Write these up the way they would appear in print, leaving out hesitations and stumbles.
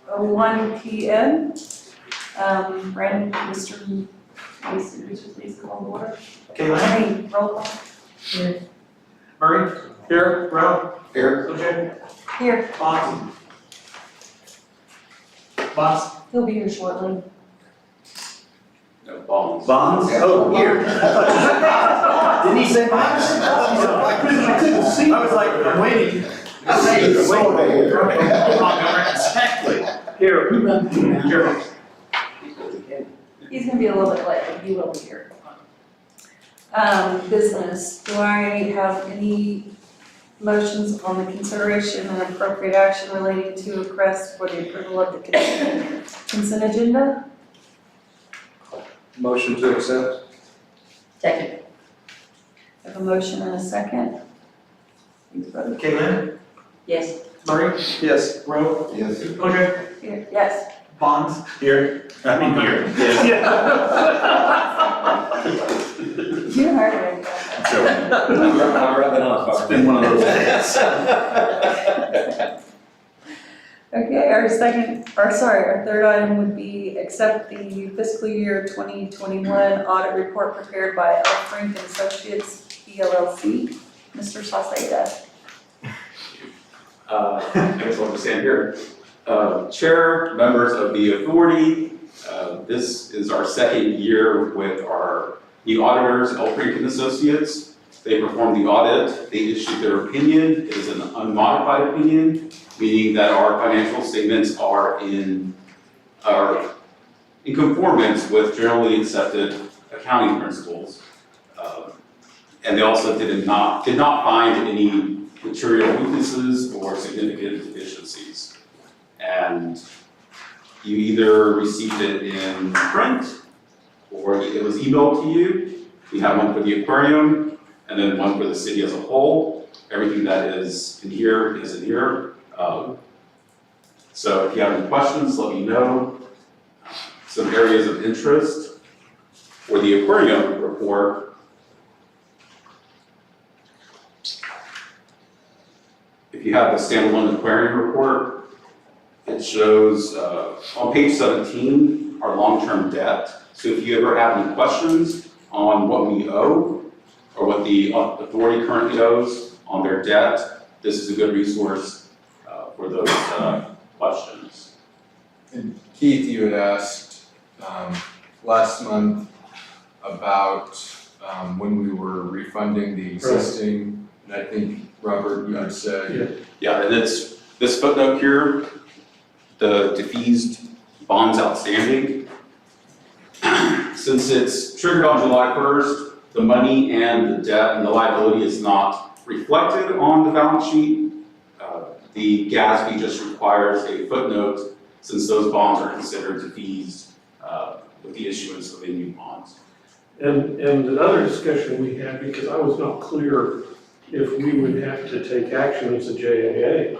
6:01 p.m. Brandon, Mr. Mason, would you please call the order? Caitlin? Roll call. Here. Murray? Here. Rowe? Here. OJ? Here. Bonds? Bonds? He'll be here shortly. No, Bonds. Bonds? Oh, here. Didn't he say Bonds? I couldn't see. I was like, I'm waiting. Exactly. Here. Here. He's gonna be a little bit late, but he will be here. Business, do I have any motions on the consideration and appropriate action relating to request for the approval of the consent agenda? Motion to accept? Second. I have a motion and a second. Please vote. Caitlin? Yes. Murray? Yes. Rowe? Yes. OJ? Here, yes. Bonds? Here. I mean, here. You heard it. I'm rubbing off. It's been one of those days. Okay, our third item would be accept the fiscal year 2021 audit report prepared by L. Frank and Associates, PLLC. Mr. Sauceda. I guess I'll just stand here. Chair, members of the authority, this is our second year with the auditors, L. Frank and Associates. They performed the audit, they issued their opinion. It is an unmodified opinion, meaning that our financial statements are in conformance with generally accepted accounting principles. And they also did not find any material weaknesses or significant deficiencies. And you either received it in print or it was emailed to you. We have one for the aquarium and then one for the city as a whole. Everything that is in here is in here. So if you have any questions, let me know. Some areas of interest for the aquarium report. If you have the standalone aquarium report, it shows on page 17 our long-term debt. So if you ever have any questions on what we owe or what the authority currently owes on their debt, this is a good resource for those questions. And Keith, you had asked last month about when we were refunding the existing, and I think, Robert, you had said. Yeah, and it's this footnote here, the defeased bonds outstanding. Since it's triggered on July 1st, the money and the debt and the liability is not reflected on the balance sheet. The GASB just requires a footnote since those bonds are considered defeased with the issuance of the new bonds. And another discussion we had, because I was not clear if we would have to take action as a JAA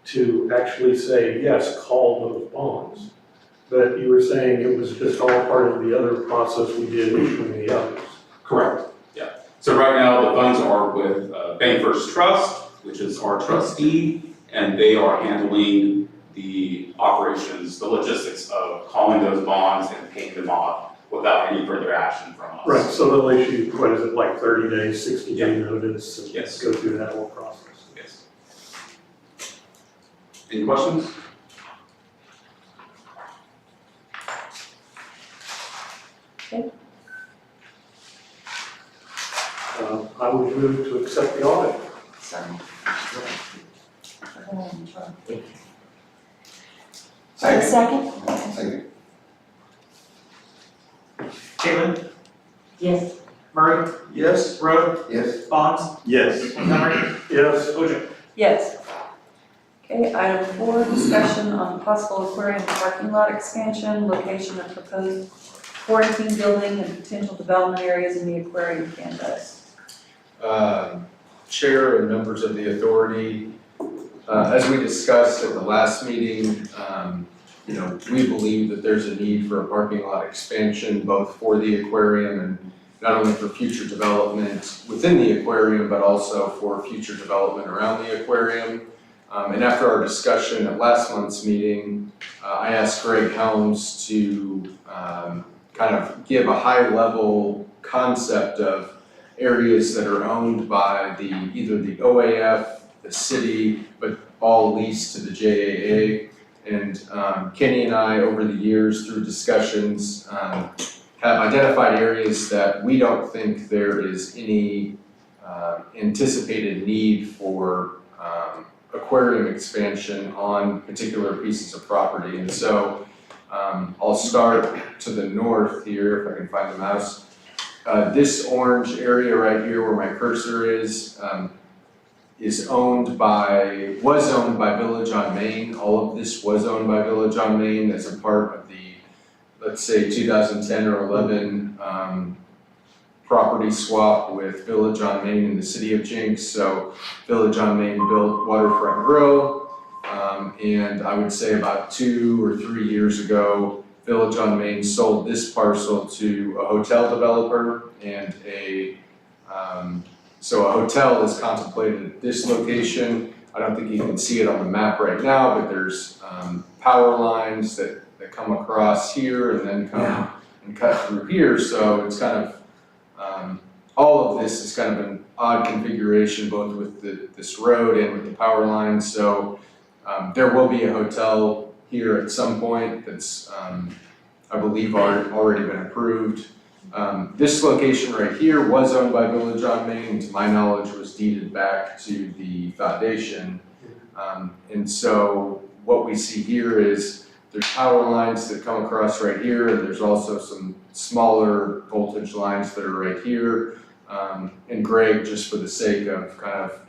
to actually say, yes, call those bonds. But you were saying it was just all part of the other process we did issuing the others. Correct, yeah. So right now, the funds are with Bank First Trust, which is our trustee, and they are handling the operations, the logistics of calling those bonds and paying them off without any further action from us. Right, so they'll issue, what is it, like 30 days, 60-day notice, and Yes. go through that whole process. Yes. Any questions? I would move to accept the audit. Sorry. Second. Second? Second. Caitlin? Yes. Murray? Yes. Rowe? Yes. Bonds? Yes. Montgomery? Yes. OJ? Yes. Okay, item 4, discussion on possible aquarium parking lot expansion, location of proposed quarantine building and potential development areas in the aquarium campus. Chair and members of the authority, as we discussed at the last meeting, we believe that there's a need for a parking lot expansion, both for the aquarium and not only for future development within the aquarium, but also for future development around the aquarium. And after our discussion at last month's meeting, I asked Greg Helms to kind of give a high-level concept of areas that are owned by either the OAF, the city, but all leased to the JAA. And Kenny and I, over the years, through discussions, have identified areas that we don't think there is any anticipated need for aquarium expansion on particular pieces of property. And so I'll start to the north here, if I can find the mouse. This orange area right here where my cursor is owned by Village on Main. All of this was owned by Village on Main as a part of the, let's say, 2010 or 11 property swap with Village on Main in the city of Jinx. So Village on Main built Waterfront Grill, and I would say about 2 or 3 years ago, Village on Main sold this parcel to a hotel developer, and so a hotel is contemplated at this location. I don't think you can see it on the map right now, but there's power lines that come across here and then come and cut through here. So it's kind of, all of this is kind of an odd configuration, both with this road and with the power lines. So there will be a hotel here at some point that's, I believe, already been approved. This location right here was owned by Village on Main, to my knowledge was deeded back to the foundation. And so what we see here is there's power lines that come across right here, and there's also some smaller voltage lines that are right here. And Greg, just for the sake of kind of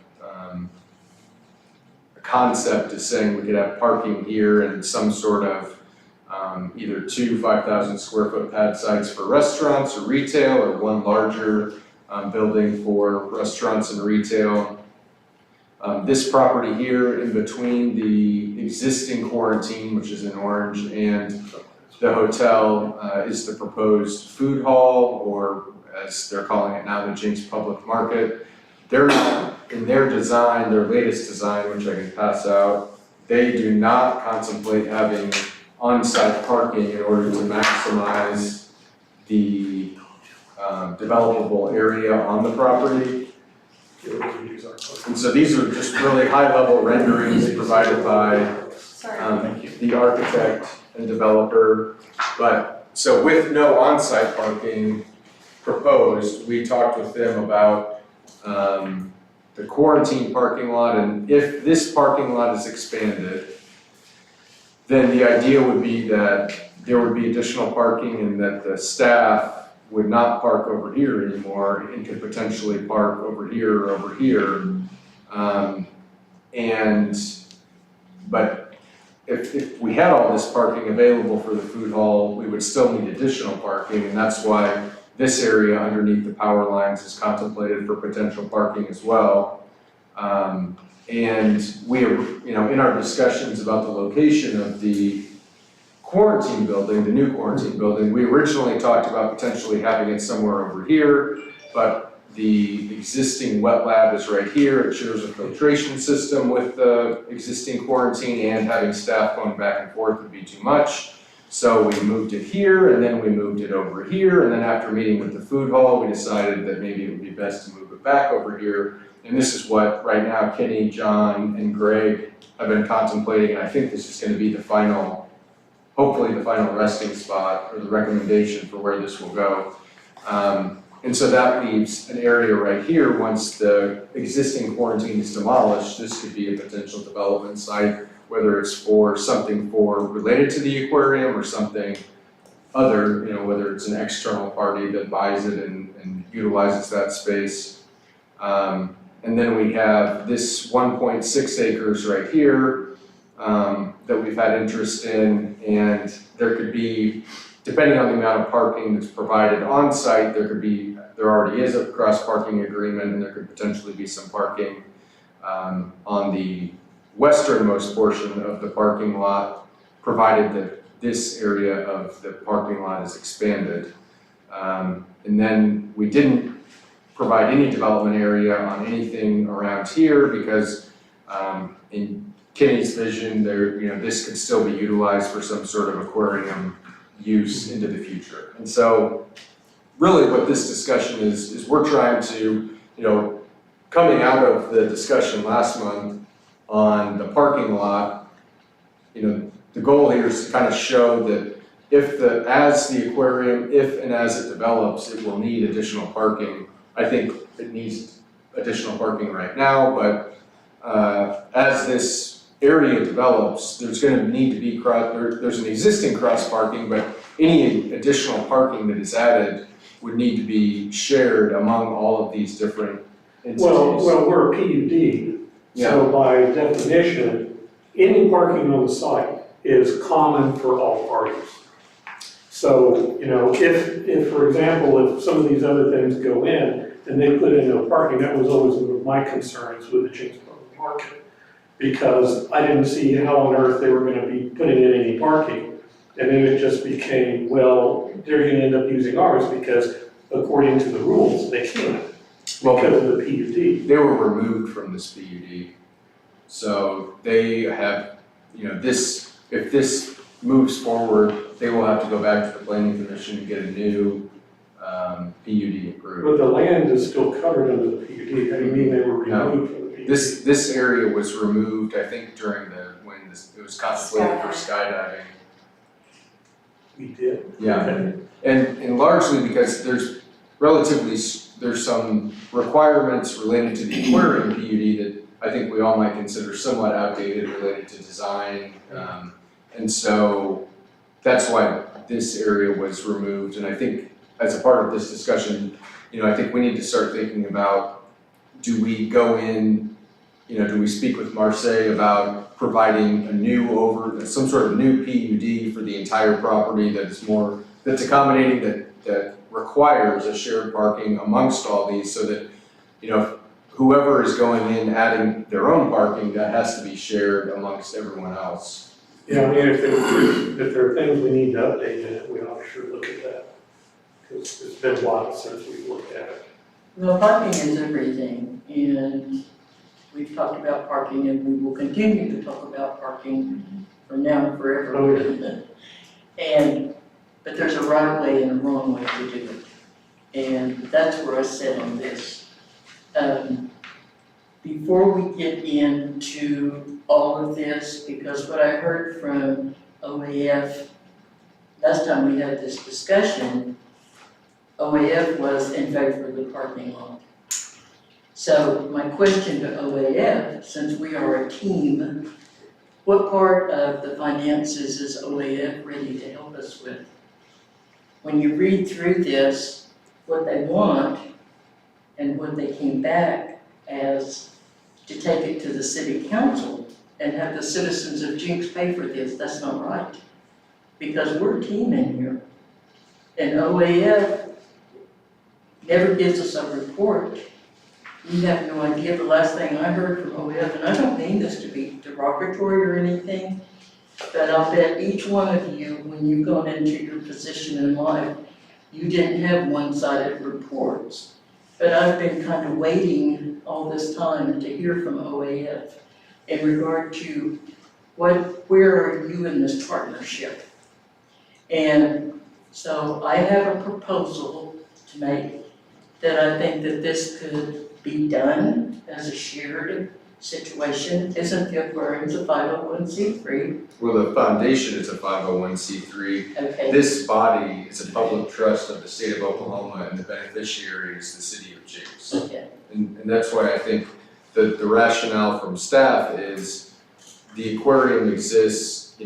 a concept, is saying we could have parking here and some sort of either 2 5,000 square foot pad sites for restaurants or retail, or one larger building for restaurants and retail. This property here in between the existing quarantine, which is in orange, and the hotel is the proposed food hall, or as they're calling it now, the Jinx Public Market. They're not, in their design, their latest design, which I can pass out, they do not contemplate having on-site parking in order to maximize the developable area on the property. And so these are just really high-level renderings provided by the architect and developer. But so with no on-site parking proposed, we talked with them about the quarantine parking lot, and if this parking lot is expanded, then the idea would be that there would be additional parking and that the staff would not park over here anymore and could potentially park over here or over here. But if we had all this parking available for the food hall, we would still need additional parking, and that's why this area underneath the power lines is contemplated for potential parking as well. And we are, in our discussions about the location of the quarantine building, the new quarantine building, we originally talked about potentially having it somewhere over here, but the existing wet lab is right here. It shares a filtration system with the existing quarantine, and having staff going back and forth would be too much. So we moved it here, and then we moved it over here, and then after meeting with the food hall, we decided that maybe it would be best to move it back over here. And this is what, right now, Kenny, John, and Greg have been contemplating, and I think this is gonna be the final, hopefully the final resting spot, or the recommendation for where this will go. And so that leaves an area right here. Once the existing quarantine is demolished, this could be a potential development site, whether it's for something related to the aquarium or something other, whether it's an external party that buys it and utilizes that space. And then we have this 1.6 acres right here that we've had interest in, and there could be, depending on the amount of parking that's provided on site, there already is a cross parking agreement, and there could potentially be some parking on the westernmost portion of the parking lot, provided that this area of the parking lot is expanded. And then we didn't provide any development area on anything around here because in Kenny's vision, there, this could still be utilized for some sort of aquarium use into the future. And so really what this discussion is we're trying to, coming out of the discussion last month on the parking lot, the goal here is to kind of show that as the aquarium, if and as it develops, it will need additional parking. I think it needs additional parking right now, but as this area develops, there's going to need to be there's an existing cross parking, but any additional parking that is added would need to be shared among all of these different entities. Well, we're a PUD, so by definition, any parking on the site is common for all parties. So, if, for example, if some of these other things go in and they put in no parking, that was always one of my concerns with the Jinx Public Market. Because I didn't see how on earth they were gonna be putting in any parking. And then it just became, well, they're gonna end up using ours because according to the rules, they can't. Because of the PUD. They were removed from this PUD. So they have, if this moves forward, they will have to go back to the planning commission and get a new PUD approved. But the land is still covered under the PUD. How do you mean they were removed from the PUD? This area was removed, I think, during when it was contemplated for skydiving. We did. Yeah. Okay. And largely because there's some requirements related to the aquarium PUD that I think we all might consider somewhat outdated related to design. And so that's why this area was removed. And I think as a part of this discussion, I think we need to start thinking about, do we go in, do we speak with Marseille about providing some sort of new PUD for the entire property that's accommodating, that requires a shared parking amongst all these, so that, whoever is going in adding their own parking, that has to be shared amongst everyone else. Yeah, I mean, if there are things we need to update in it, we ought to sure look at that. Because it's been a while since we've looked at it. Well, parking is everything, and we've talked about parking, and we will continue to talk about parking from now and forever. Oh, But there's a right way and a wrong way to do it. And that's where I sit on this. Before we get into all of this, because what I heard from OAF, last time we had this discussion, OAF was in favor of the parking lot. So my question to OAF, since we are a team, what part of the finances is OAF ready to help us with? When you read through this, what they want and what they came back as to take it to the city council and have the citizens of Jinx pay for this, that's not right. Because we're a team in here. And OAF never gives us a report. You have no idea. The last thing I heard from OAF, and I don't mean this to be derogatory or anything, but I'll bet each one of you, when you've gone into your position in life, you didn't have one-sided reports. But I've been kind of waiting all this time to hear from OAF in regard to where are you in this partnership? And so I have a proposal to make that I think that this could be done as a shared situation. Isn't the aquarium a 501c3? Well, the foundation is a 501c3. Okay. This body is a public trust of the state of Oklahoma, and the beneficiary is the city of Jinx. Okay. And that's why I think the rationale from staff is the aquarium exists,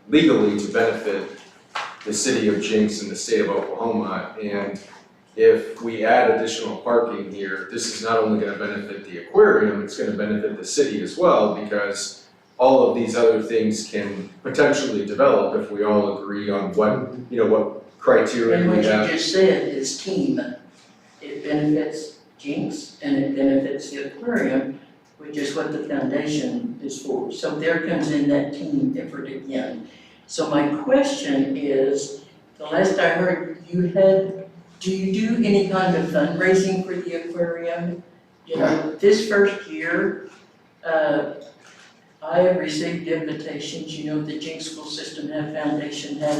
legally to benefit the city of Jinx and the state of Oklahoma. And if we add additional parking here, this is not only gonna benefit the aquarium, it's gonna benefit the city as well, because all of these other things can potentially develop if we all agree on what criteria And we what have. you just said is team. It benefits Jinx and it benefits the aquarium, which is what the foundation is for. So there comes in that team effort again. So my question is, the last I heard do you do any kind of fundraising for the aquarium? This first year, I have received invitations, you know, the Jinx School System Foundation had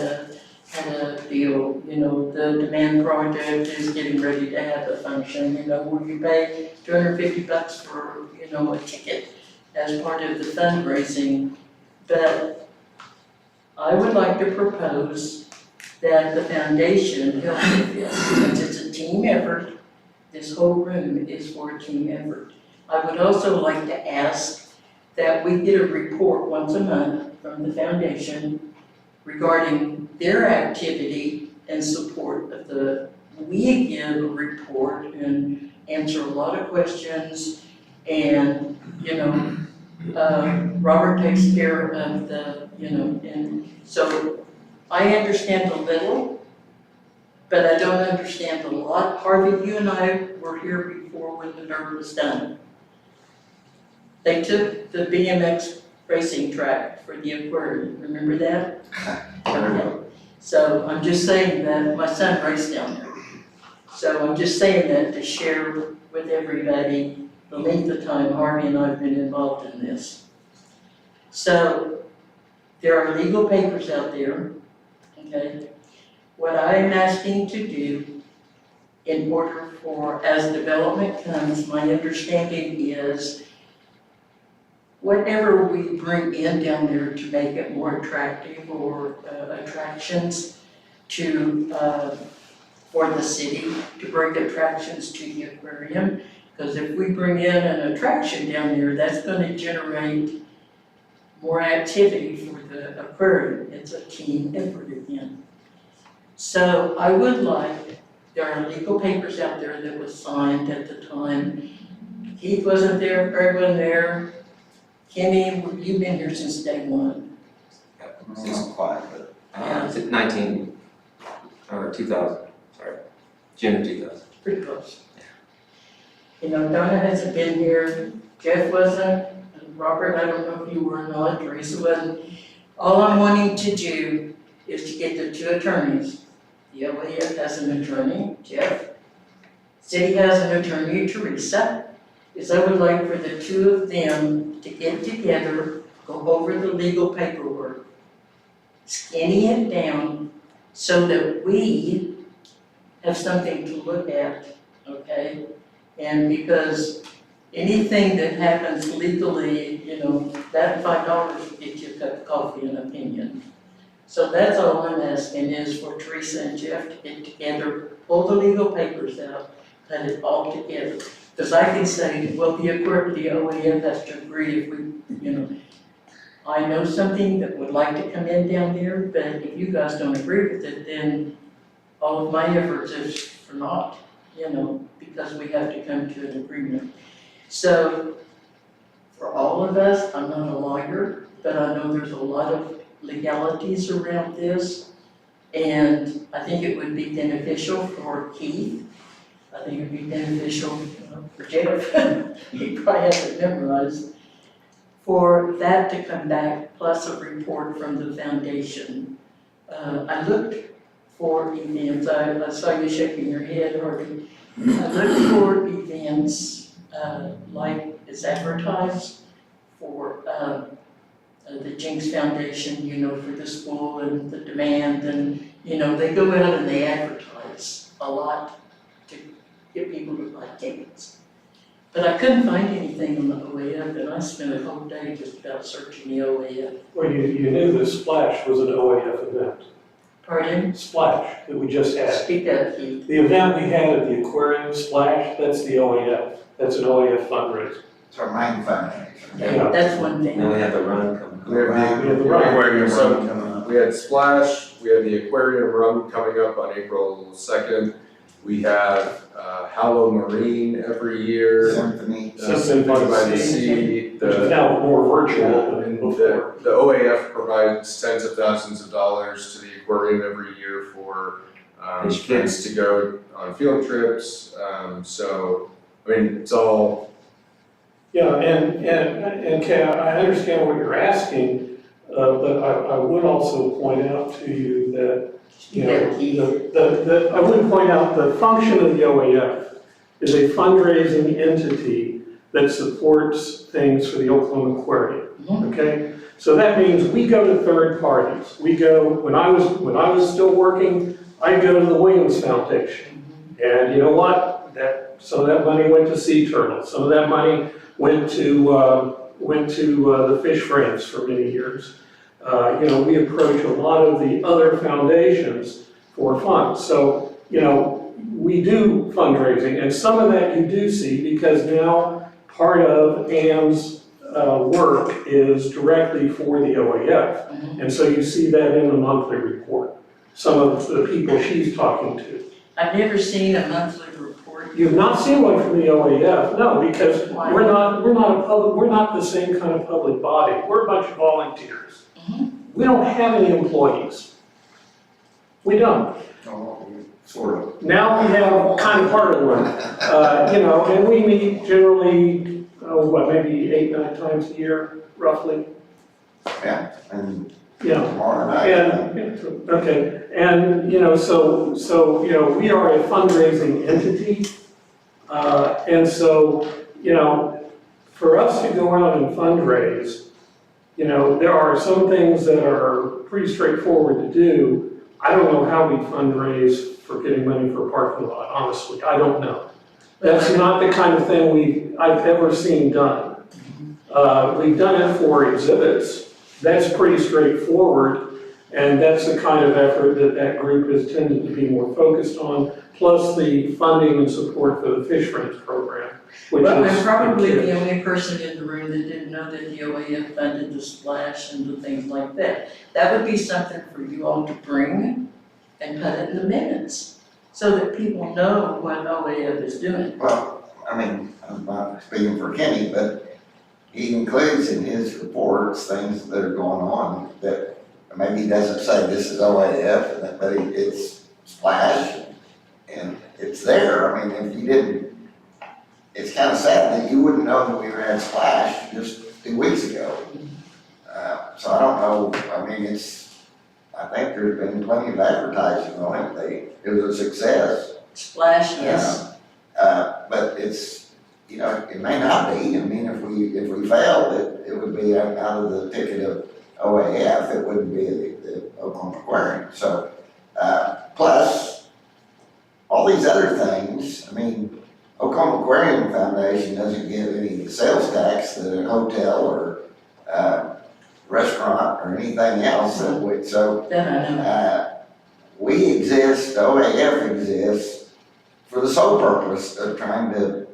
a deal, you know, the Demand Project is getting ready to have a function, you know, where you pay $250 for, you know, a ticket as part of the fundraising. But I would like to propose that the foundation help with this, since it's a team effort. This whole room is for a team effort. I would also like to ask that we get a report once a month from the foundation regarding their activity and support of we give a report and answer a lot of questions, and, you know, Robert takes care of and so I understand a little, but I don't understand a lot. Harvey, you and I were here before when the dirt was done. They took the BMX racing track for the aquarium, remember that? Okay. So I'm just saying that my son raced down there. So I'm just saying that to share with everybody the length of time Harvey and I have been involved in this. So there are legal papers out there, okay? What I am asking to do in order for, as development comes, my understanding is whatever we bring in down there to make it more attractive or attractions to, for the city, to bring attractions to the aquarium. Because if we bring in an attraction down there, that's gonna generate more activity for the aquarium. It's a team effort again. So I would like, there are legal papers out there that was signed at the time. Keith wasn't there, Greg wasn't there. Kimmy, you've been here since day one. It's quiet, but, it's at 19, or 2000, sorry, June of 2000. Pretty close. You know, Donna hasn't been here, Jeff wasn't, and Robert, I don't know if you were or not, Teresa wasn't. All I'm wanting to do is to get the two attorneys. The OAF has an attorney, Jeff. City has an attorney, Teresa. Is I would like for the two of them to get together, go over the legal paperwork, skinny it down so that we have something to look at, okay? And because anything that happens legally, you know, that $5 will get you a cup of coffee, in opinion. So that's all I'm asking is for Teresa and Jeff to get together, pull the legal papers out, put it all together. Because I can say, well, the OAF has to agree if we, you know, I know something that would like to come in down there, but if you guys don't agree with it, then all of my efforts is for naught, you know, because we have to come to an agreement. So for all of us, I'm not a lawyer, but I know there's a lot of legalities around this, and I think it would be beneficial for Keith. I think it would be beneficial for Jeff, he probably has it memorized, for that to come back, plus a report from the foundation. I looked for events, I saw you shaking your head, Harvey. I looked for events like it's advertised for the Jinx Foundation, you know, for the school and the demand, and, you know, they go out and they advertise a lot to get people to buy tickets. But I couldn't find anything on the OAF, and I spent a whole day just about searching the OAF. Well, you knew that Splash was an OAF event. Pardon? Splash, that we just had. Speak up, Keith. The event we had at the aquarium, Splash, that's the OAF. That's an OAF fundraiser. It's our main fundraiser. Yeah. That's one And thing. then we have the run coming. We have We have the run. aquarium So, run. coming up. We had Splash, we had the aquarium run coming up on April 2nd. We have Hallow Marine every year. Symphony. Symphony by the Sea. Sea. Which is now more virtual than before. The OAF provides tens of thousands of dollars to the aquarium every year for kids to go on field trips. So, I mean, it's all. Yeah, and Kay, I understand what you're asking, but I would also point out to you that, you know, I would point out the function of the OAF is a fundraising entity that supports things for the Oakland Aquarium. Okay? So that means we go to third parties. We go, when I was still working, I'd go to the Williams Foundation. And you know what? Some of that money went to sea turtles. Some of that money went to the Fish Friends for many years. We approach a lot of the other foundations for funds. So, we do fundraising, and some of that you do see because now part of Ann's work is directly for the OAF. And so you see that in the monthly report, some of the people she's talking to. I've never seen a monthly report. You've not seen one from the OAF, no, because we're not the same kind of public body. We're a bunch of volunteers. We don't have any employees. We don't. Sort of. Now we have kind of part of one, and we meet generally, maybe 8-9 times a year, roughly. Yeah, and Yeah. tomorrow night. Okay, and, so, we are a fundraising entity. And so, for us to go out and fundraise, there are some things that are pretty straightforward to do. I don't know how we fundraise for getting money for a parking lot, honestly, I don't know. That's not the kind of thing I've ever seen done. We've done it for exhibits, that's pretty straightforward, and that's the kind of effort that group has tended to be more focused on, plus the funding and support for the Fish Friends program, which is. Well, I'm probably the only person in the room that didn't know that the OAF funded the splash and the things like that. That would be something for you all to bring and put it in the minutes, so that people know what OAF is doing. Well, I mean, I'm not speaking for Kenny, but he includes in his reports things that are going on that maybe he doesn't say this is OAF, but it's splash and it's there. I mean, if you didn't, it's kind of sad that you wouldn't know that we were at splash just 2 weeks ago. So I don't know, I mean, I think there's been plenty of advertising on it. It was a success. Splash, yes. But it's, it may not be. I mean, if we failed, it would be out of the ticket of OAF, it wouldn't be the Oklahoma Aquarium. So, plus, all these other things, I mean, Oklahoma Aquarium Foundation doesn't give any sales tax that a hotel or restaurant or anything else that would, so Then I know. we exist, OAF exists for the sole purpose of trying to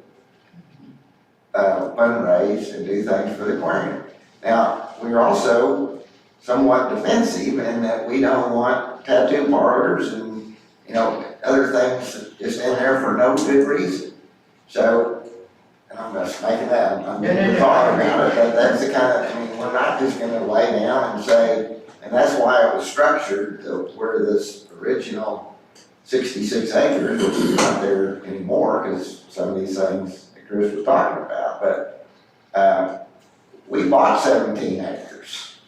fundraise and do things for the aquarium. Now, we're also somewhat defensive in that we don't want tattoo parlors and, other things just in there for no good reason. So, and I'm just making that, I'm getting talking about it, but that's the kind of, we're not just gonna lay down and say, and that's why it was structured to where this original 66 acres, which is not there anymore, because some of these things that Chris was talking about, but we bought 17 acres.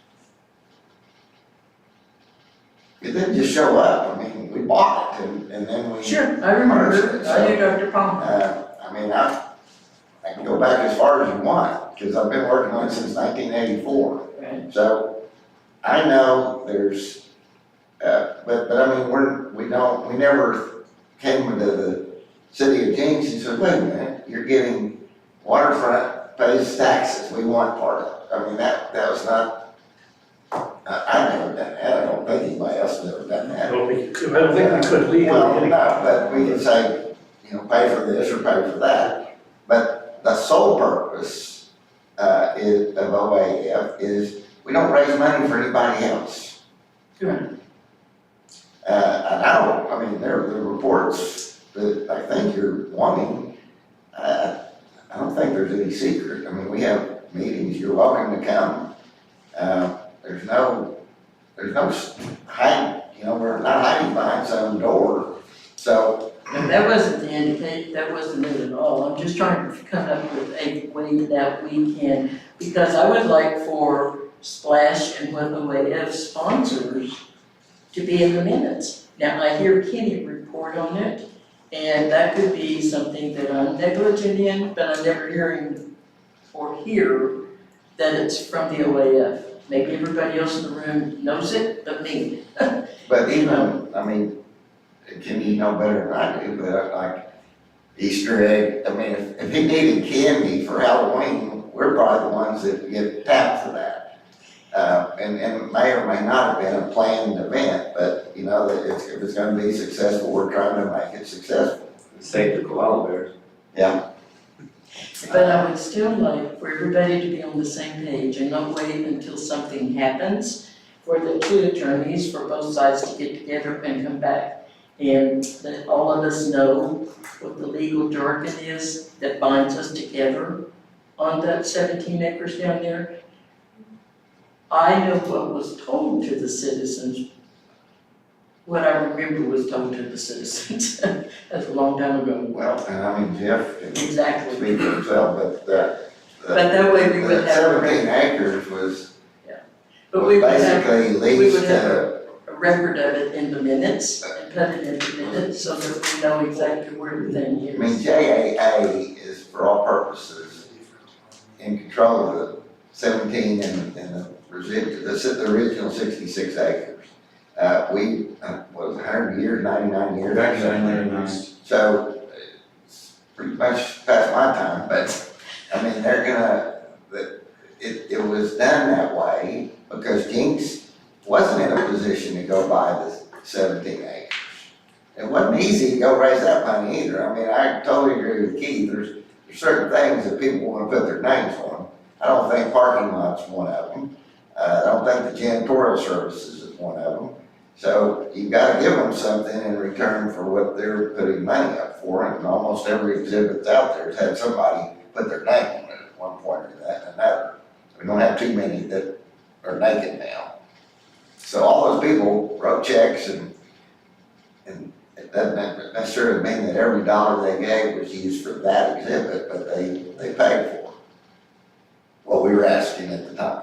It didn't just show up, we bought it and then we. Sure, I remember, I knew Dr. Palmer. I can go back as far as you want, because I've been working on it since 1984. Right. So, I know there's, but we never came to the city of James and said, wait a minute, you're getting waterfront pays taxes, we want part of it. That was not, I've never done that, I don't think anybody else has ever done I that. don't think we could legally. Well, no, but we can say, pay for this or pay for that. But the sole purpose of OAF is we don't raise money for anybody else. Good. There are the reports that I think you're wanting. I don't think there's any secret. We have meetings, you're welcome to come. There's no hiding, we're not hiding behind some door. So, No, that wasn't the indicate, that wasn't it at all. I'm just trying to come up with a way that we can, because I would like for Splash and what OAF sponsors to be in the minutes. Now, I hear Kenny report on it, and that could be something that I'm negligent in, but I'm never hearing or hear that it's from the OAF. Maybe everybody else in the room knows it, but me. But even, I mean, Jimmy, you know better than I do, but like Easter egg, I mean, if he needed candy for Halloween, we're probably the ones that get tapped for that. And it may or may not have been a planned event, but you know, that if it's gonna be successful, we're trying to make it successful. Save the koala bears. Yeah. But I would still like for everybody to be on the same page and not wait until something happens for the two attorneys for both sides to get together and come back. And that all of us know what the legal jargon is that binds us together on that 17 acres down there. I know what was told to the citizens, what I remember was told to the citizens. That's a long time ago. Well, and I mean, Jeff can Exactly. speak for himself, but But that way we would have a 17 record. acres was But we would have, basically we leased would have to, a record of it in the minutes and put it in the minutes so that we know exactly where everything I mean, is. JAA is for all purposes in control of the 17 and the original 66 acres. What was it, 100 years, 99 years? 99. So, it's pretty much past my time, but, I mean, it was done that way because Jinx wasn't in a position to go buy the 17 acres. It wasn't easy to go raise that money either. I mean, I totally agree with Keith, there's certain things that people wanna put their names on. I don't think parking lot's one of them. I don't think the janitorial services is one of them. So you've gotta give them something in return for what they're putting money up for, and almost every exhibit out there has had somebody put their name on it at one point or another. We don't have too many that are naked now. So all those people wrote checks and it doesn't necessarily mean that every dollar they gave was used for that exhibit, but they paid for what we were asking at the time.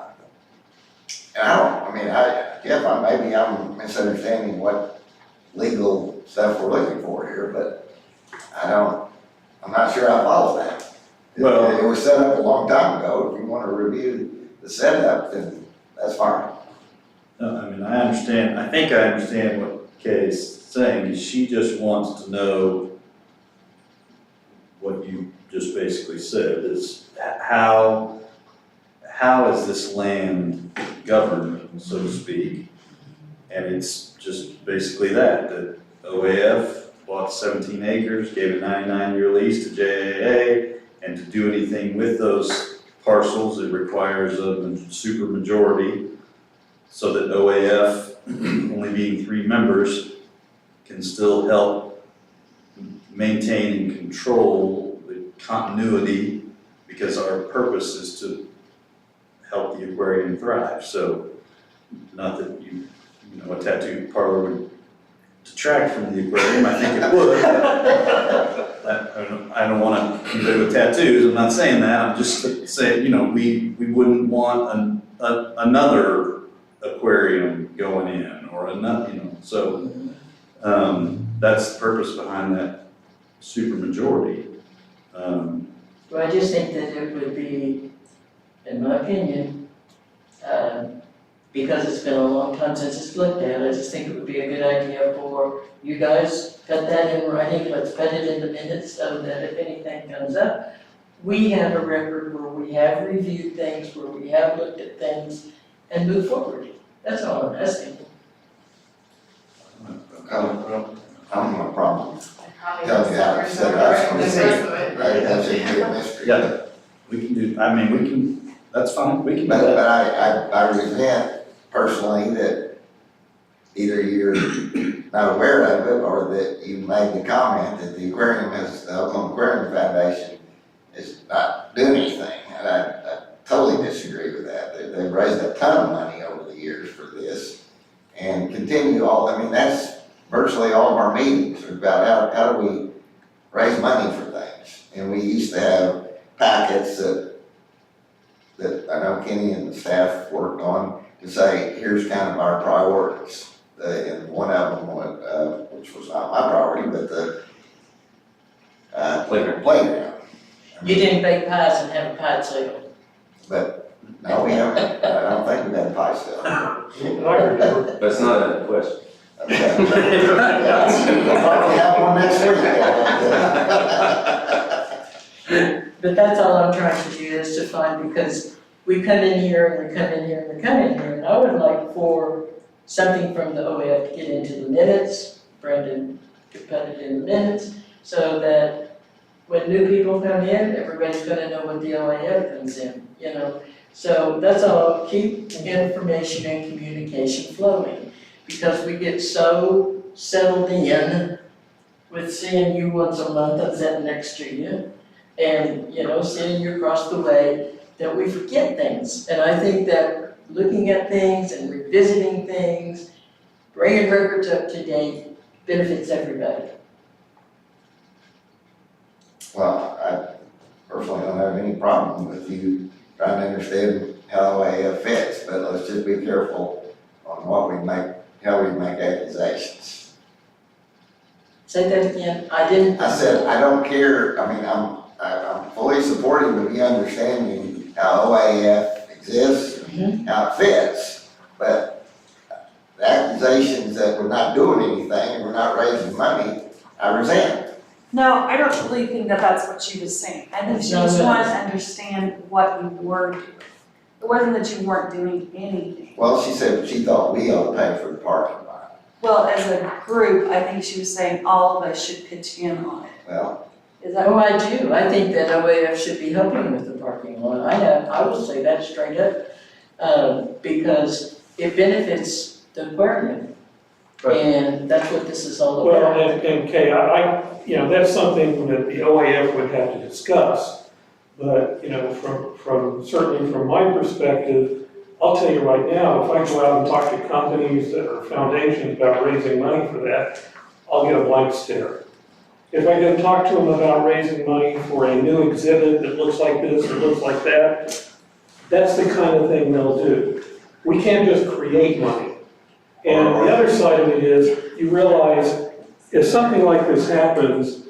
And Jeff, maybe I'm misunderstanding what legal stuff we're looking for here, but I'm not sure I follow that. Well- It was set up a long time ago. If you want to review the setup, then that's fine. No, I mean, I understand, I think I understand what Kay's saying, is she just wants to know what you just basically said, is how is this land governed, so to speak? And it's just basically that OAF bought 17 acres, gave a 99-year lease to JAA, and to do anything with those parcels, it requires a supermajority, so that OAF, only being 3 members, can still help maintain and control the continuity, because our purpose is to help the aquarium thrive. So, not that a tattoo parlor would detract from the aquarium, I think it would. I don't want anybody with tattoos, I'm not saying that, I'm just saying, we wouldn't want another aquarium going in, or another, so, that's the purpose behind that supermajority. Well, I just think that it would be, in my opinion, because it's been a long time since it's looked at, I just think it would be a good idea for you guys, put that in writing, let's put it in the minutes so that if anything comes up, we have a record where we have reviewed things, where we have looked at things and move forward. That's all I'm asking. I don't have a problem. Probably Tell me how to set up. the rest of it. Right, that's a big mystery. Yeah, we can do, that's fine, we can do But that. I resent personally that either you're not aware of it or that you made the comment that the Oklahoma Aquarium Foundation is not doing anything. And I totally disagree with that. They've raised a ton of money over the years for this and continue that's virtually all of our meetings are about how do we raise money for things. And we used to have packets that I know Kenny and the staff worked on to say, here's kind of our priorities. And one of them, which was not my priority, but the playground. You didn't bake pies and have a pie sale. But No, we haven't, I don't think we've had pie stuff. And I remember, That's not a question. Okay. We'll probably have one next week. But that's all I'm trying to do is to find, because we come in here and we come in here and we come in here, and I would like for something from the OAF to get into the minutes, Brendan could put it in the minutes, so that when new people come in, everybody's gonna know what the OAF comes in, you know? So that's all, keep information and communication flowing, because we get so settled in with seeing you once a month and sitting next to you, and, you know, seeing you across the way, that we forget things. And I think that looking at things and revisiting things, bringing records up to date, benefits everybody. Well, I personally don't have any problem with you trying to understand how OAF fits, but let's just be careful on what we make, how we make accusations. Say that again, I didn't. I said, I don't care, I mean, I'm fully supportive of you understanding how OAF exists, and how it fits, but the accusations that we're not doing anything and we're not raising money, I resent. No, I don't really think that that's what she was saying. I think she No, just no. wanted to understand what you were doing. It wasn't that you weren't doing anything. Well, she said she thought we ought to pay for the parking lot. Well, as a group, I think she was saying all of us should pitch in on it. Well, Is that? Oh, I do, I think that OAF should be helping with the parking lot, I will say that straight up, because it benefits the aquarium. Right. And that's what this is all well, about. and Kay, you know, that's something that the OAF would have to discuss. But, you know, certainly from my perspective, I'll tell you right now, if I go out and talk to companies that are foundations about raising money for that, I'll get a blank stare. If I go talk to them about raising money for a new exhibit that looks like this or looks like that, that's the kind of thing they'll do. We can't just create money. And the other side of it is, you realize, if something like this happens,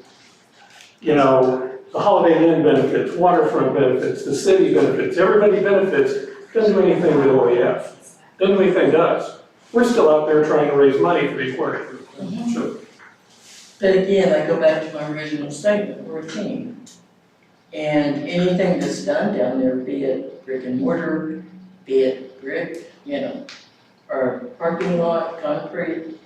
you know, the Holiday Inn benefits, waterfront benefits, the city benefits, everybody benefits, doesn't do anything to OAF. Doesn't do anything to us. We're still out there trying to raise money for the aquarium. Sure. But again, I go back to my original statement, we're a team. And anything that's done down there, be it brick and mortar, be it brick, you know, or parking lot, concrete,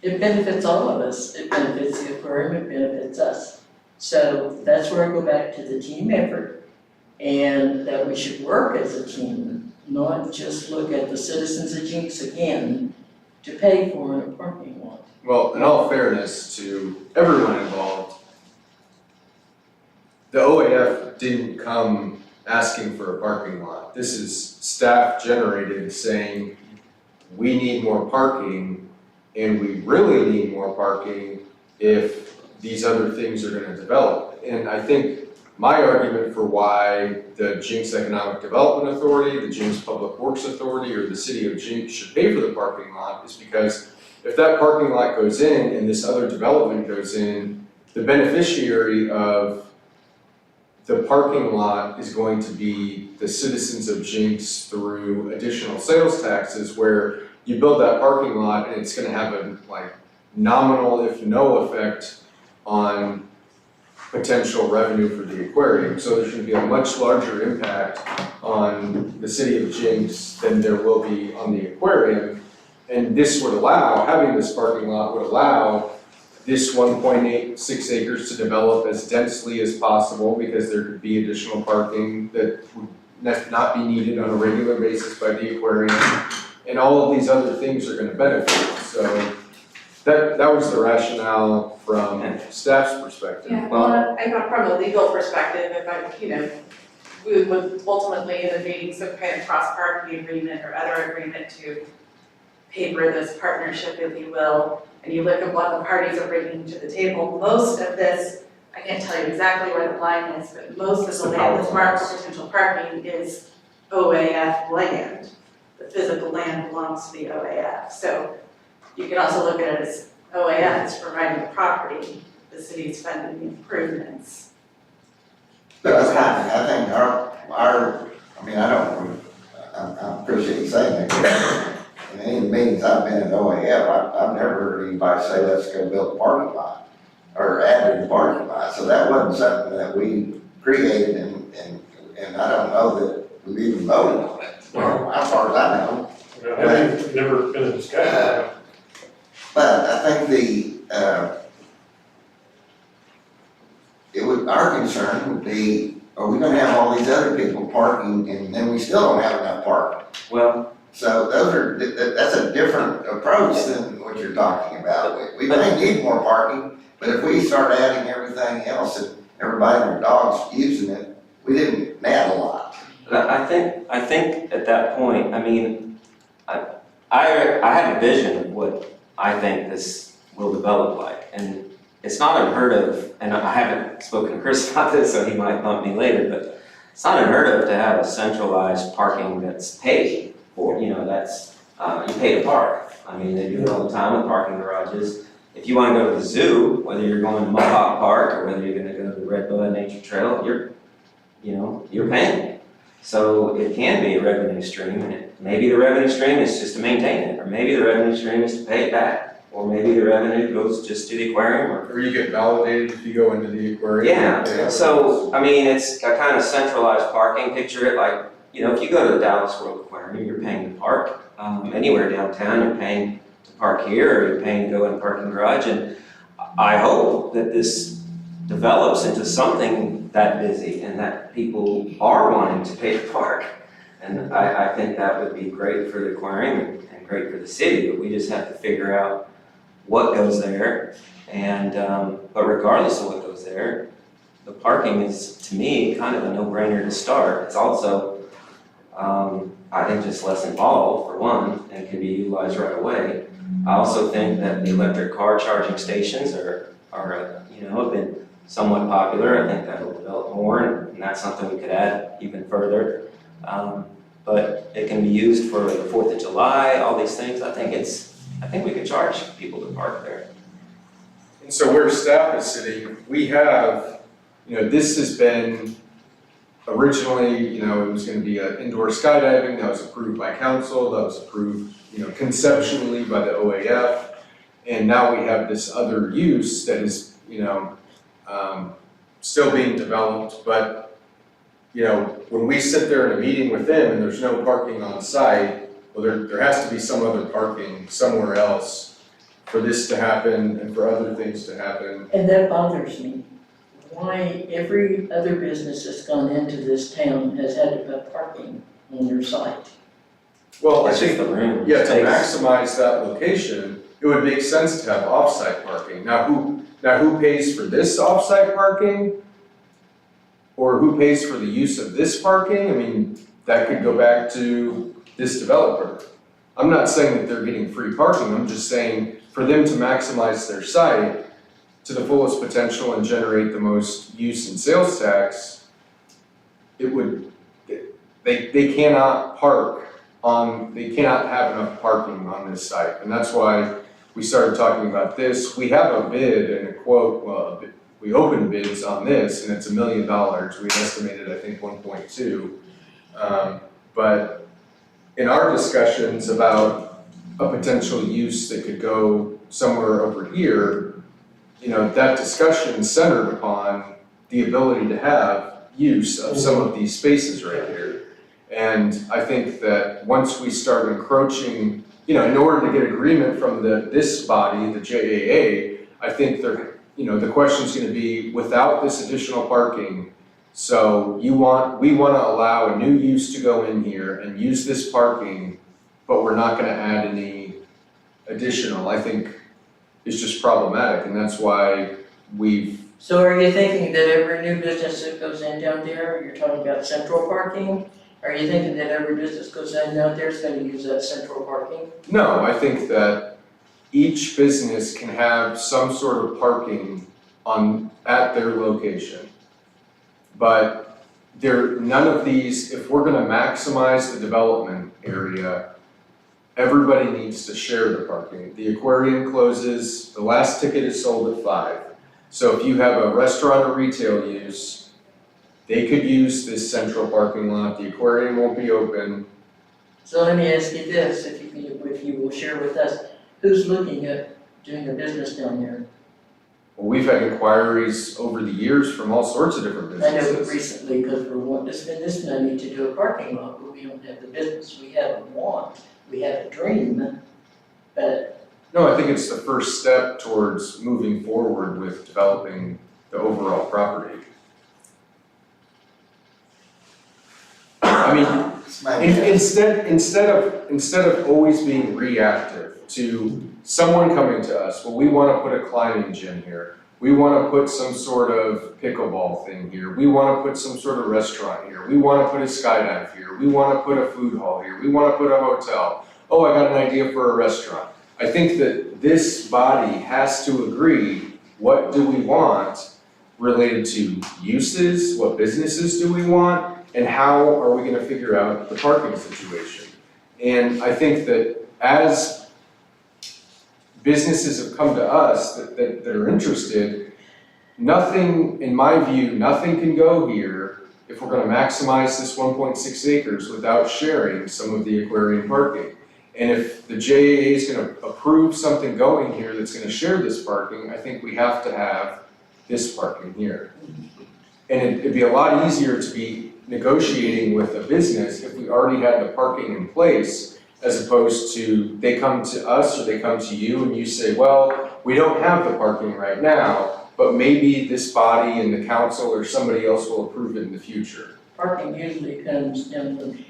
it benefits all of us. It benefits the aquarium, it benefits us. So that's where I go back to the team effort, and that we should work as a team, not just look at the citizens of Jinx again to pay for a parking lot. Well, in all fairness to everyone involved, the OAF didn't come asking for a parking lot. This is staff generated saying, we need more parking, and we really need more parking if these other things are gonna develop. And I think my argument for why the Jinx Economic Development Authority, the Jinx Public Works Authority, or the city of Jinx should pay for the parking lot is because if that parking lot goes in and this other development goes in, the beneficiary of the parking lot is going to be the citizens of Jinx through additional sales taxes, where you build that parking lot and it's gonna have a nominal, if no effect on potential revenue for the aquarium. So there's gonna be a much larger impact on the city of Jinx than there will be on the aquarium. And this would allow, having this parking lot would allow this 1.86 acres to develop as densely as possible, because there could be additional parking that would not be needed on a regular basis by the aquarium. And all of these other things are gonna benefit. So that was the rationale from staff's perspective. Yeah, well, I know from a legal perspective, if I, we would ultimately end up needing some kind of cross-party agreement or other agreement to paper this partnership, if you will, and you look at what the parties are bringing to the table, most of this, I can't tell you exactly where the line is, but most of the land that's marked for potential parking is OAF land. The physical land belongs to the OAF, so you can also look at it as OAF is providing the property, the city's funding the improvements. but I think our I mean, I appreciate you saying that. In any of the meetings I've been in OAF, I've never heard anybody say, let's go build a parking lot or add to the parking lot. So that wasn't something that we created and I don't know that we even voted on it, or as far as I know. I've never been a discussion. But I think our concern would be, are we gonna have all these other people parking and then we still don't have enough parking? Well, So that's a different approach than what you're talking about. We may need more parking, but if we start adding everything else and everybody and their dogs using it, we didn't add a lot. I think at that point, I mean, I have a vision of what I think this will develop like, and it's not unheard of, and I haven't spoken to Chris about this, so he might bump me later, but it's not unheard of to have a centralized parking that's paid for, that's, you pay to park. I mean, they do it all the time with parking garages. If you wanna go to the zoo, whether you're going to Mohawk Park or whether you're gonna go to the Red Bud Nature Trail, you're paying. So it can be a revenue stream, and maybe the revenue stream is just to maintain it, or maybe the revenue stream is to pay it back. Or maybe the revenue goes just to the aquarium, Or you get validated if you go into the aquarium. yeah, so, I mean, it's a kind of centralized parking, picture it like, if you go to the Dallas World Aquarium, you're paying to park. Anywhere downtown, you're paying to park here, or you're paying to go in a parking garage, and I hope that this develops into something that busy and that people are wanting to pay to park. And I think that would be great for the aquarium and great for the city, but we just have to figure out what goes there, and but regardless of what goes there, the parking is, to me, kind of a no-brainer to start. It's also, I think, just less involved, for one, and can be utilized right away. I also think that the electric car charging stations are have been somewhat popular. I think that'll develop more, and that's something we could add even further. But it can be used for the 4th of July, all these things. I think we could charge people to park there. And so where staff is sitting, we have, this has been originally, it was gonna be an indoor skydiving, that was approved by council, that was approved, conceptually by the OAF. And now we have this other use that is, still being developed, but, when we sit there in a meeting with them and there's no parking on site, well, there has to be some other parking somewhere else for this to happen and for other things to happen. And that bothers me. Why every other business that's gone into this town has had to put parking on their site. Well, I It's just think, the room. yeah, to space. maximize that location, it would make sense to have off-site parking. Now who pays for this off-site parking? Or who pays for the use of this parking? I mean, that could go back to this developer. I'm not saying that they're getting free parking, I'm just saying for them to maximize their site to the fullest potential and generate the most use and sales tax, they cannot they cannot have enough parking on this site. And that's why we started talking about this. We have a bid and a quote, we opened bids on this and it's $1 million. We estimated, I think, 1.2. But in our discussions about a potential use that could go somewhere over here, that discussion centered upon the ability to have use of some of these spaces right here. And I think that once we start encroaching, in order to get agreement from this body, the JAA, I think the question's gonna be, without this additional parking, so we wanna allow a new use to go in here and use this parking, but we're not gonna add any additional, I think is just problematic, and that's why So are you thinking that every new business that goes in down there, you're talking about central parking? Are you thinking that every business goes in down there is gonna use that central parking? no, I think that each business can have some sort of parking at their location. But none of these, if we're gonna maximize the development area, everybody needs to share the parking. The aquarium closes, the last ticket is sold at 5. So if you have a restaurant or retail use, they could use this central parking lot, the aquarium won't be open. So let me ask you this, if you will share with us, who's looking at doing a business down there? Well, we've had inquiries over the years from all sorts of different I know businesses. recently, because we're wanting to spend this money to do a parking lot, but we don't have the business, we have a want, we have a dream, but No, I think it's the first step towards moving forward with developing the overall property. I mean, It's maybe- instead of always being reactive to someone coming to us, well, we wanna put a climbing gym here. We wanna put some sort of pickleball thing here. We wanna put some sort of restaurant here. We wanna put a skydive here. We wanna put a food hall here. We wanna put a hotel. Oh, I got an idea for a restaurant. I think that this body has to agree, what do we want related to uses, what businesses do we want, and how are we gonna figure out the parking situation? And I think that as businesses have come to us that are interested, nothing, in my view, nothing can go here if we're gonna maximize this 1.6 acres without sharing some of the aquarium parking. And if the JAA is gonna approve something going here that's gonna share this parking, I think we have to have this parking here. And it'd be a lot easier to be negotiating with a business if we already had the parking in place, as opposed to they come to us or they come to you and you say, well, we don't have the parking right now, but maybe this body and the council or somebody else will approve it in the future. parking usually comes down from,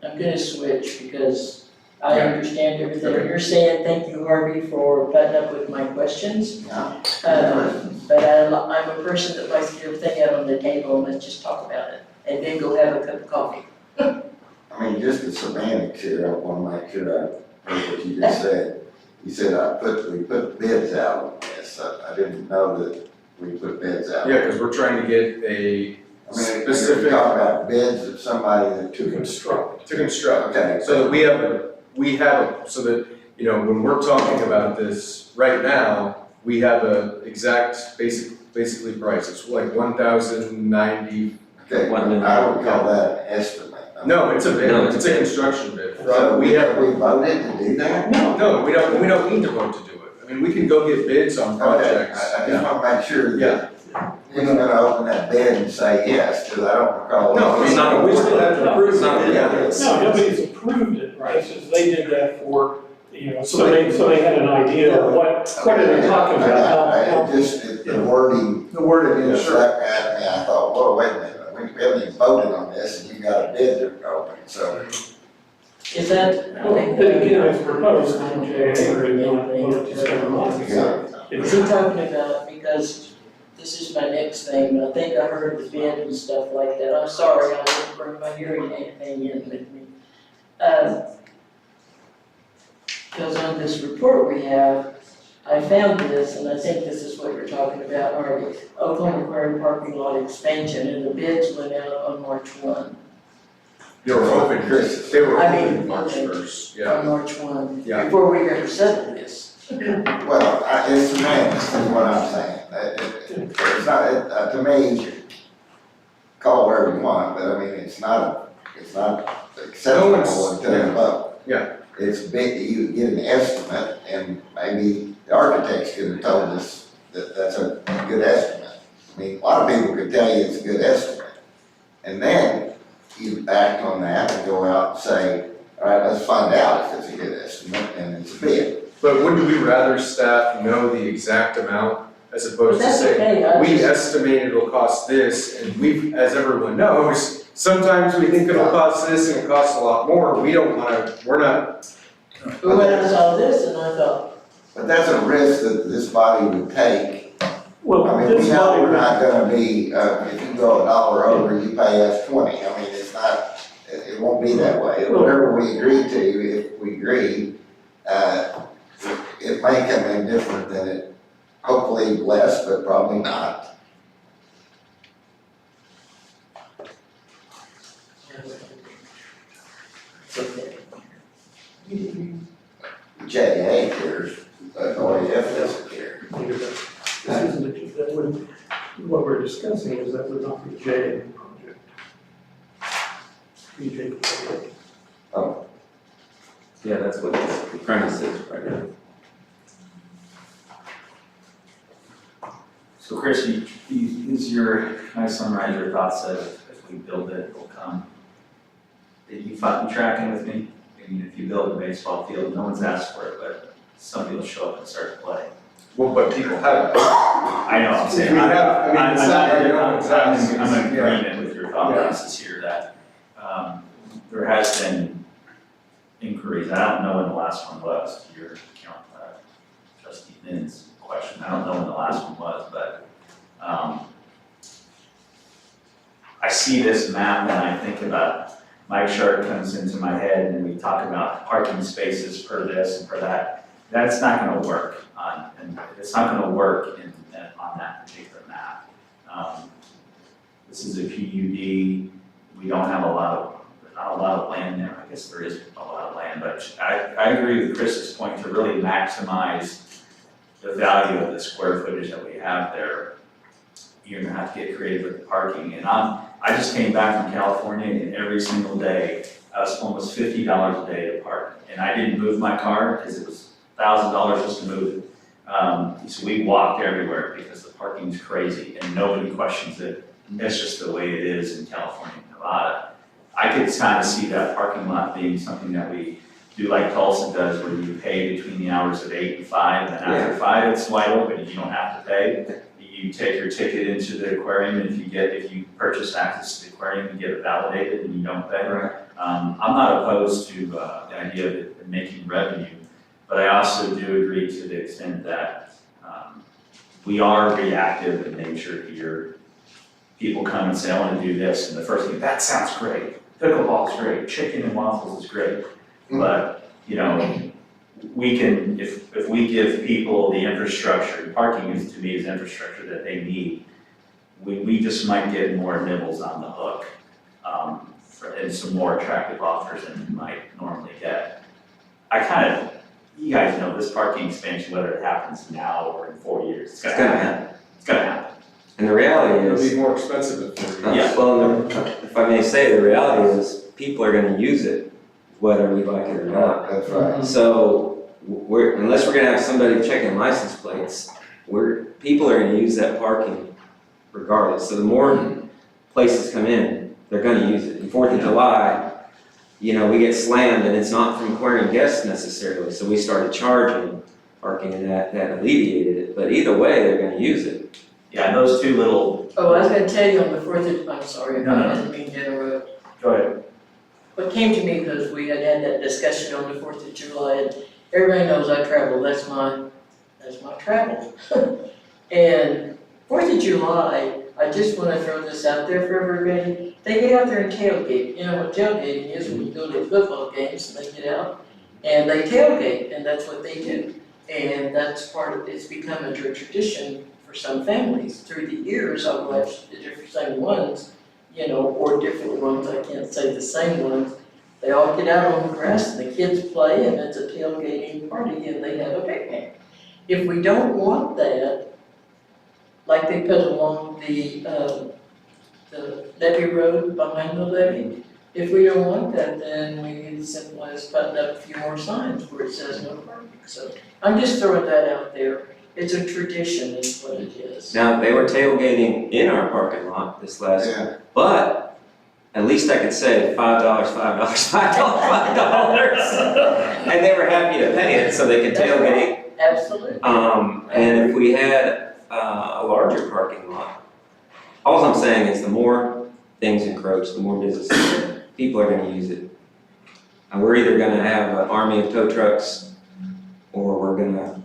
I'm gonna switch because I Yeah. understand everything Okay. you're saying. Thank you, Harvey, for putting up with my questions. Yeah. But I'm a person that likes to get everything out on the table and let's just talk about it, and then go have a cup of coffee. I mean, just the semantics here, I wanna make sure I heard what you just said. You said we put bids out on this, I didn't know that we put bids out. Yeah, because we're trying to get a I mean, you're specific, talking about bids of somebody that To construct. to construct. Okay. So that so that, you know, when we're talking about this right now, we have a exact basically price. It's like 1,090. Okay, I would call that an estimate. No, it's a bid, No, it's it's a a bid. construction bid. So We have, we voted to do that? no, we don't need to vote to do it. I mean, we can go get bids on Okay, projects. I just wanna make sure Yeah. that he's gonna open that bid and say yes, cause I don't recall. No, It's not a we still have to approve It's not a it, bid. yeah. it's- No, nobody's approved it, right, since they did that for, you know, so they had an idea of what are they talking about? The wording. The wording, yeah, Just sure. stuck at me, I thought, whoa, wait a minute, we haven't even voted on this, and you got a bid to open, so. Is that? Well, then again, it's proposed from JAA, or not vote to spend the money. Yeah. Is he talking about, because this is my next thing, but I think I heard the bid and stuff like that, I'm sorry, I didn't bring my hearing thing in with me. Because on this report we have, I found this, and I think this is what you're talking about, Harvey, Oklahoma Aquarium parking lot expansion, and the bids went out on March 1. They were open, Chris, they were I mean, open March okay. 1st, yeah. On March 1, Yeah. before we ever settled this. Well, it's semantics, is what I'm saying. It's not, to me, call whatever you want, but I mean, it's not acceptable until you vote. Yeah. It's big, you get an estimate, and maybe the architects could have told us that that's a good estimate. I mean, a lot of people could tell you it's a good estimate. And then you act on that and go out and say, all right, let's find out if it's a good estimate, and it's a bid. But wouldn't we rather staff know the exact amount as opposed to That's say, okay, I we just- estimate it'll cost this, and we, as everyone knows, sometimes we think it'll cost this and it costs a lot more, we're not. But when I saw this, and I thought, But that's a risk that this body would take. Well, I mean, this we know body, we're not gonna be, if you go $1 over, you pay us 20. I mean, it's not, it won't be that way. Whatever we agree to, if we agree, it may come in different than it, hopefully less, but probably not. it's okay. JAA cares, but OAF doesn't care. this isn't, that would, what we're discussing is that would not be JAA project. project. BJ. Yeah, that's what the premise is right now. So Chris, can I summarize your thoughts that if we build it, it'll come? You tracking with me? I mean, if you build a baseball field, no one's asked for it, but somebody will show up and start to play. Well, but people have. I know, I'm saying, We have, I mean, it's not like no one's asked. I'm in Yeah. agreement with your thought Yeah. process here that, there has been inquiries, I don't know when the last one was, to your account, trustee Lynn's question, I don't know when the last one was, but, I see this map and I think about, Mike Sharp comes into my head and we talk about parking spaces per this and per that. That's not gonna work and it's not gonna work on that particular map. This is a PUD, we don't have not a lot of land there, I guess there is a lot of land, but I agree with Chris's point to really maximize the value of the square footage that we have there. You're gonna have to get creative with the parking, and I just came back from California and every single day, I was almost $50 a day to park, and I didn't move my car because it was $1,000 just to move it. So we walked everywhere because the parking's crazy and nobody questions it. That's just the way it is in California and Nevada. I could kind of see that parking lot being something that we do like Tulsa does, where you pay between the hours of 8 and 5, and then after 5, it's wide open, and you don't have to pay. You take your ticket into the aquarium, and if you purchase access to the aquarium, you get it validated and you don't pay. Right. I'm not opposed to the idea of it making revenue, but I also do agree to the extent that we are reactive in nature here. People come and say, I want to do this, and the first thing, that sounds great, pickleball's great, chicken and waffles is great, but, we can, if we give people the infrastructure, parking is, to me, is infrastructure that they need, we just might get more nibbles on the hook, and some more attractive offers than you might normally get. You guys know this parking expansion, whether it happens now or in 4 years, it's gonna happen. It's gonna happen. And the reality It'll is, be more expensive in 4 years. Yeah. well, if I may say, the reality is, people are gonna use it, whether we like it or not. That's right. So, unless we're gonna have somebody checking license plates, people are gonna use that parking regardless. So the more places come in, they're gonna use it. And 4th of July, we get slammed and it's not from aquarium guests necessarily, so we started charging parking and that alleviated it. But either way, they're gonna use it. Yeah, and those two little, Oh, I was gonna tell you on the 4th of, I'm sorry, No, no. I didn't mean to interrupt. go ahead. What came to me, because we had that discussion on the 4th of July, and everybody knows I travel, that's my travel. And 4th of July, I just want to throw this out there for everybody, they get out there and tailgate. You know what tailgating is, when you go to football games, and they get out, and they tailgate, and that's what they do. And that's it's become a tradition for some families. Through the years, I've watched the different same ones, or different ones, I can't say the same ones. They all get out on the grass and the kids play and it's a tailgating party and they have a picnic. If we don't want that, like they put along the levee road behind the levee, if we don't want that, then we need to simple as putting up a few more signs where it says no parking. So I'm just throwing that out there. It's a tradition is what it is. Now, they were tailgating in our parking lot this last, Yeah. but at least I could say $5, $5, $5. And they were happy to pay it so they could tailgate. Absolutely. And if we had a larger parking lot, all I'm saying is the more things encroach, the more businesses, people are gonna use it. And we're either gonna have an army of tow trucks, or we're gonna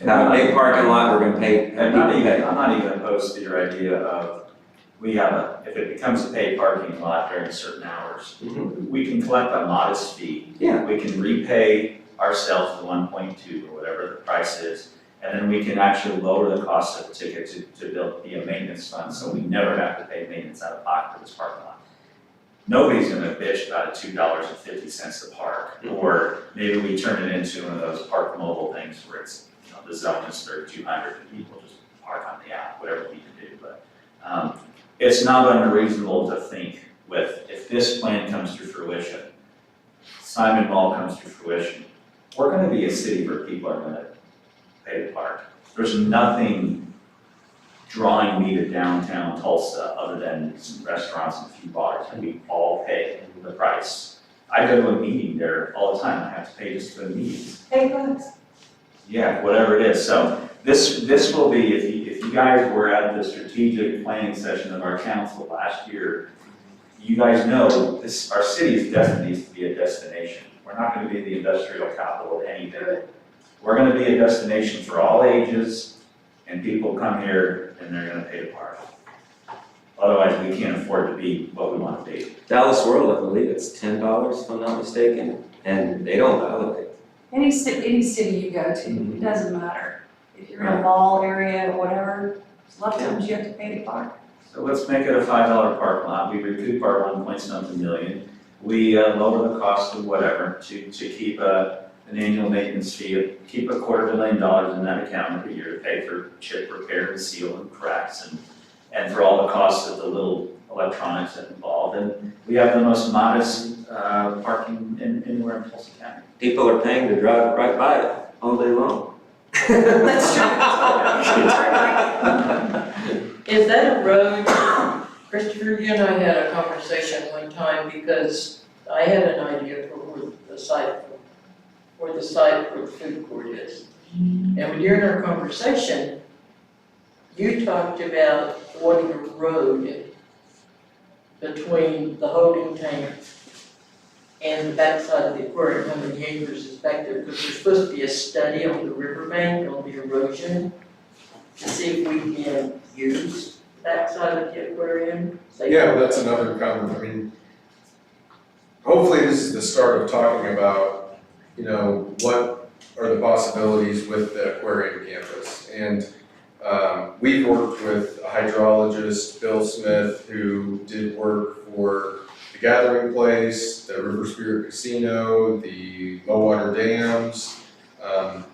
have a big parking lot, we're gonna pay. I'm not even opposed to your idea of, if it becomes a paid parking lot during certain hours, we can collect a modest fee. Yeah. We can repay ourselves the 1.2 or whatever the price is, and then we can actually lower the cost of the ticket to be a maintenance fund, so we never have to pay maintenance out of pocket for this parking lot. Nobody's gonna bitch about a $2.50 to park, or maybe we turn it into one of those park mobile things where it's, the zone is 3,200 and people just park on the app, whatever we can do, but it's not unreasonable to think if this plan comes to fruition, Simon Mall comes to fruition, we're gonna be a city where people are gonna pay to park. There's nothing drawing me to downtown Tulsa other than some restaurants and a few bars, and we all pay the price. I go to a meeting there all the time, I have to pay just for the meetings. $8. Yeah, whatever it is, so this will be, if you guys were at the strategic planning session of our council last year, you guys know our city is destined to be a destination. We're not gonna be the industrial capital of anything. We're gonna be a destination for all ages, and people come here and they're gonna pay to park. Otherwise, we can't afford to be what we wanna be. Dallas World, I believe it's $10 if I'm not mistaken, and they don't validate. Any city you go to, it doesn't matter. If you're in a mall area or whatever, a lot of times you have to pay to park. So let's make it a $5 parking lot, we recoup our 1.something million. We lower the cost of whatever to keep an annual maintenance fee, keep $250,000 in that account every year to pay for chip repair and seal and cracks and for all the costs of the little electronics involved. And we have the most modest parking anywhere in Tulsa County. People are paying to drive right by it all day long. That's Is that a road, Christopher, you and I had a conversation one time because I had an idea for where the site for the food court is. And during our conversation, you talked about wanting a road between the holding tank and the backside of the aquarium, how many acres is back there? Because there's supposed to be a study on the riverbank, on the erosion, to see if we can use the backside of the aquarium. Yeah, that's another comment, I mean, hopefully this is the start of talking about, you know, what are the possibilities with the aquarium campus. And we've worked with a hydrologist, Bill Smith, who did work for the Gathering Place, the River Spirit Casino, the Low-Water Dams,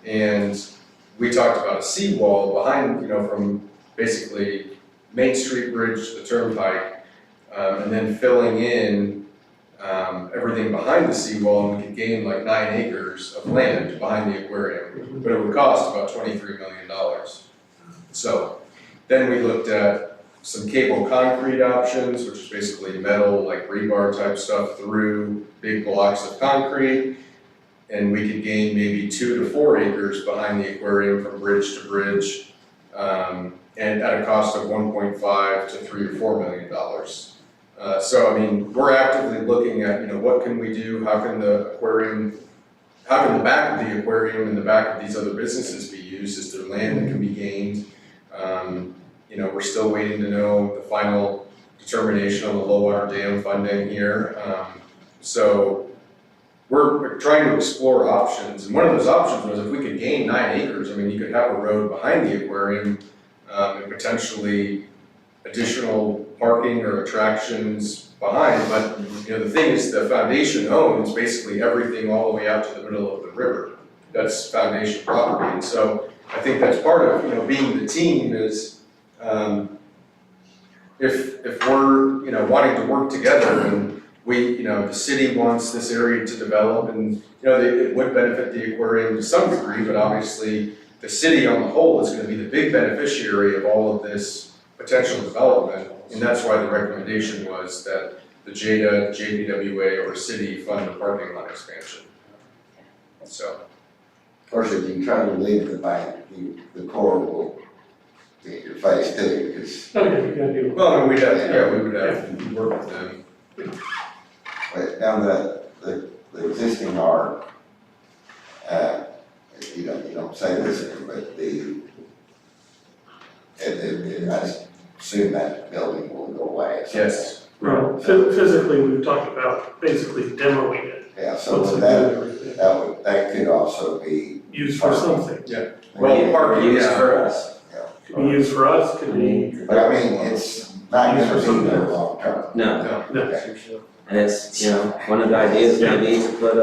and we talked about a seawall behind, you know, from basically Main Street Bridge to the Turnpike, and then filling in everything behind the seawall, and we could gain like 9 acres of land behind the aquarium, but it would cost about $23 million. So then we looked at some cable concrete options, which is basically metal, like rebar type stuff through big blocks of concrete. And we could gain maybe 2 to 4 acres behind the aquarium from bridge to bridge, and at a cost of $1.5 to $3 or $4 million. So I mean, we're actively looking at, you know, what can we do? How can the back of the aquarium and the back of these other businesses be used? Is there land that can be gained? You know, we're still waiting to know the final determination on the low water dam funding here. So we're trying to explore options, and one of those options was if we could gain 9 acres, I mean, you could have a road behind the aquarium, and potentially additional parking or attractions behind, but, you know, the thing is, the foundation owns basically everything all the way out to the middle of the river. That's foundation property, and so I think that's part of, you know, being the team is, if we're, you know, wanting to work together and we, you know, the city wants this area to develop and, you know, it would benefit the aquarium to some degree, but obviously the city on the whole is gonna be the big beneficiary of all of this potential development. And that's why the recommendation was that the JAA, JPWA, or city fund the parking lot expansion. So. Of course, if you try to leave the bank, the core will be in your face too, because, Okay, you gotta do. Well, we would have to work with them. but now the existing are, you don't say this here, but I assume that building will go away. Yes. Well, physically, we've talked about basically demoing it. Yeah, so What's it that do? that could also be. Used for something. Well, parking, Used yeah. for us. Could be used for us, could be. But I mean, it's not gonna be there long term. No, No. and it's, you know, one of the ideas maybe to put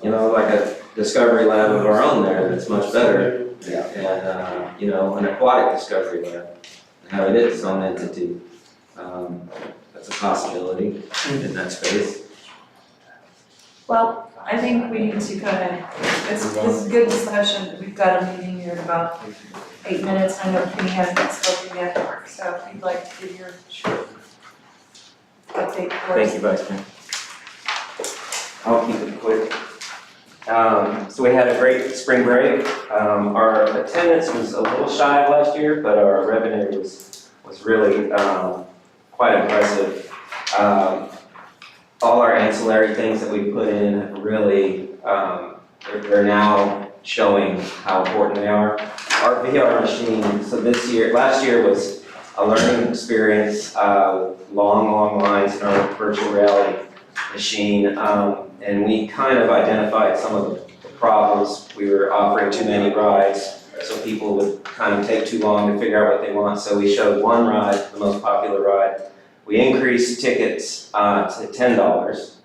you know, like a discovery lab of our own there that's much better. Yeah. And, you know, an aquatic discovery lab, how it is its own entity. That's a possibility in that space. Well, I think we need to kind of, this is good discussion. We've got a meeting here in about 8 minutes. I know Kenny hasn't spoken yet, so if you'd like to give your short update for us. Thank you, Vice Mayor. I'll keep it quick. So we had a great spring break. Our attendance was a little shy of last year, but our revenue was really quite impressive. All our ancillary things that we put in have really, they're now showing how important they are. Our VR machine, so last year was a learning experience, long lines in our virtual reality machine, and we kind of identified some of the problems. We were offering too many rides, so people would kind of take too long to figure out what they want. So we showed one ride, the most popular ride. We increased tickets to $10,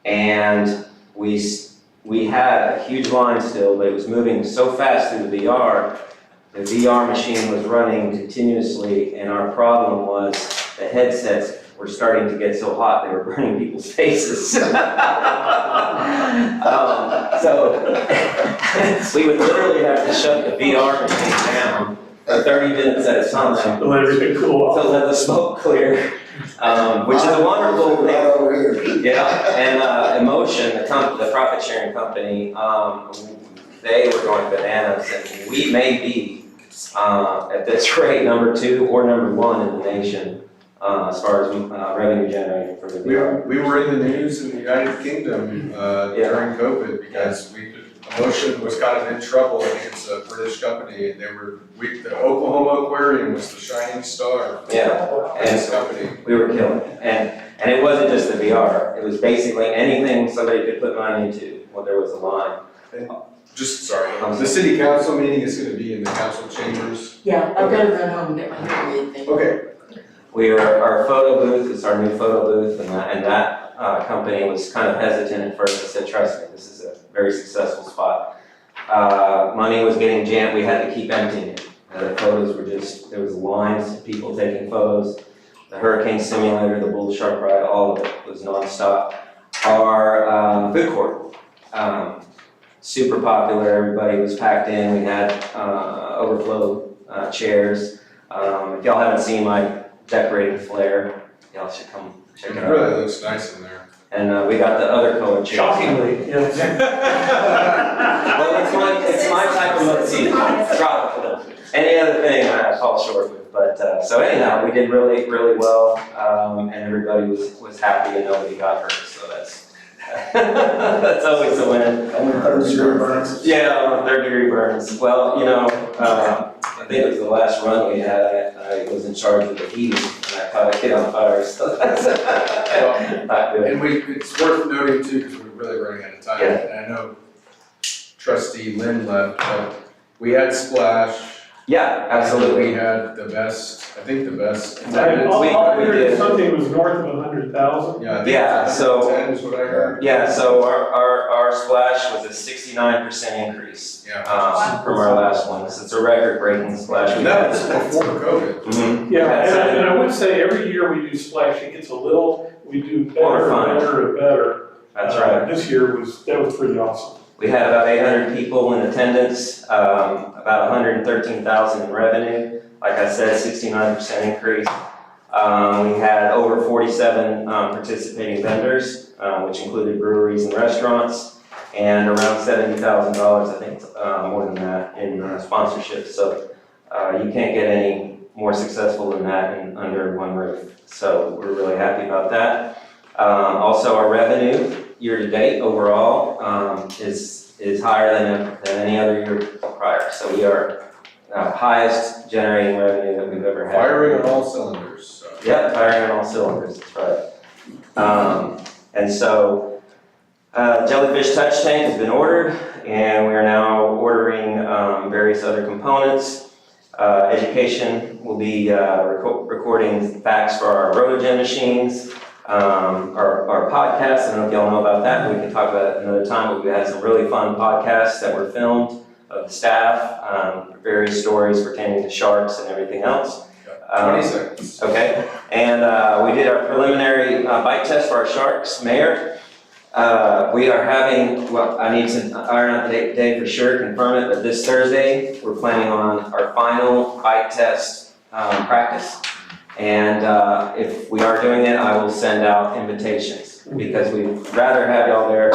and we had a huge line still, but it was moving so fast through the VR. The VR machine was running continuously, and our problem was the headsets were starting to get so hot they were burning people's faces. So we would literally have to shut the VR machine down for 30 minutes at a time To let everything cool off. to let the smoke clear, which is a wonderful thing. Over here. Yeah, and Emotion, the profit sharing company, they were going bananas, and we may be at this rate number 2 or number 1 in the nation as far as revenue generating for the VR. We were in the news in the United Kingdom during COVID because Emotion was kind of in trouble. I think it's a British company, and the Oklahoma Aquarium was the shining star. Yeah, of this company. we were killing it. And it wasn't just the VR, it was basically anything somebody could put money into when there was a line. The city council meeting is gonna be in the council chambers. Yeah, I've got to run home and get my hearing aid thing. Okay. Our photo booth is our new photo booth, and that company was kind of hesitant at first. I said, trust me, this is a very successful spot. Money was getting jammed, we had to keep emptying it. The photos were there was lines of people taking photos. The hurricane simulator, the bull shark ride, all of it was nonstop. Our food court, super popular, everybody was packed in. We had overflow chairs. If y'all haven't seen my decorating flair, y'all should come check it It out. really looks nice in there. And we got the other colored chairs. Shockingly, yes. Well, it's my type of motif, tropical. Any other thing I fall short with, but, so anyhow, we did really, really well, and everybody was happy and nobody got hurt, so that's always a win. Only 30-degree burns. Yeah, 30-degree burns. Well, I think it was the last run we had, I was in charge of the heating, and I caught a kid on fire, so that's not good. And it's worth noting too, because we're really running out of time, Yeah. and I know trustee Lynn left, but we had Splash. Yeah, absolutely. We had the best And attendance. all I we heard did. Something was north of 100,000. Yeah, I think Yeah, so- 10 is what I heard. Yeah, so our splash was a 69% increase Yeah. from our last one. So it's a record-breaking splash. And that was before COVID. Mhm. Yeah, and I would say every year we do splash, it gets a little, we do More better fun. and better and better. That's right. This year that was pretty awesome. We had about 800 people in attendance, about 113,000 in revenue. Like I said, 69% increase. We had over 47 participating vendors, which included breweries and restaurants, and around $70,000, I think, more than that in sponsorships. So you can't get any more successful than that in under one roof. So we're really happy about that. Also, our revenue year-to-date overall is higher than any other year prior. So we are highest generating revenue that we've ever had. Firing on all cylinders, so. Yep, firing on all cylinders, that's right. And so Jellyfish Touch Tank has been ordered, and we are now ordering various other components. Education will be recording facts for our RotoGen machines. Our podcast, I don't know if y'all know about that, but we can talk about it another time, but we had some really fun podcasts that were filmed of the staff, various stories pertaining to sharks and everything else. 20 seconds. Okay, and we did our preliminary bite test for our sharks. Mayor, we are having, well, I need to iron out the date for sure, confirm it, but this Thursday, we're planning on our final bite test practice. And if we are doing it, I will send out invitations, because we'd rather have y'all there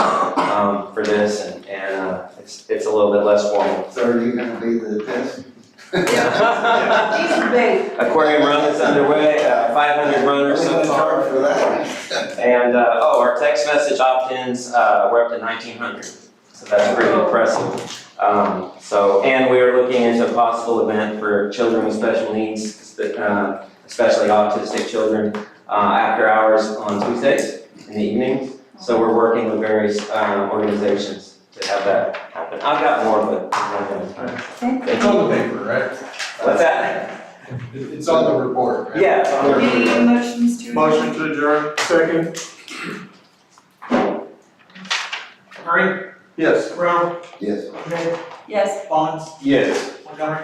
for this, and it's a little bit less formal. So are you gonna be the test? Decent bait. Aquarium run is underway, 500 runners so We're gonna far. charge for that. And, our text message opt-ins, we're up to 1,900, so that's pretty impressive. And we are looking into a possible event for children with special needs, especially autistic children, after hours on Tuesdays in the evenings. So we're working with various, organizations to have that happen. I've got more, but I'm not gonna time. It's on the paper, right? What's that? It's on the report, right? Yeah. it's on there. Any motions to? Motion to adjourn. Second. Murray, Yes. Brown, Yes. O'Shea, Yes. Bonds, Yes. Montgomery.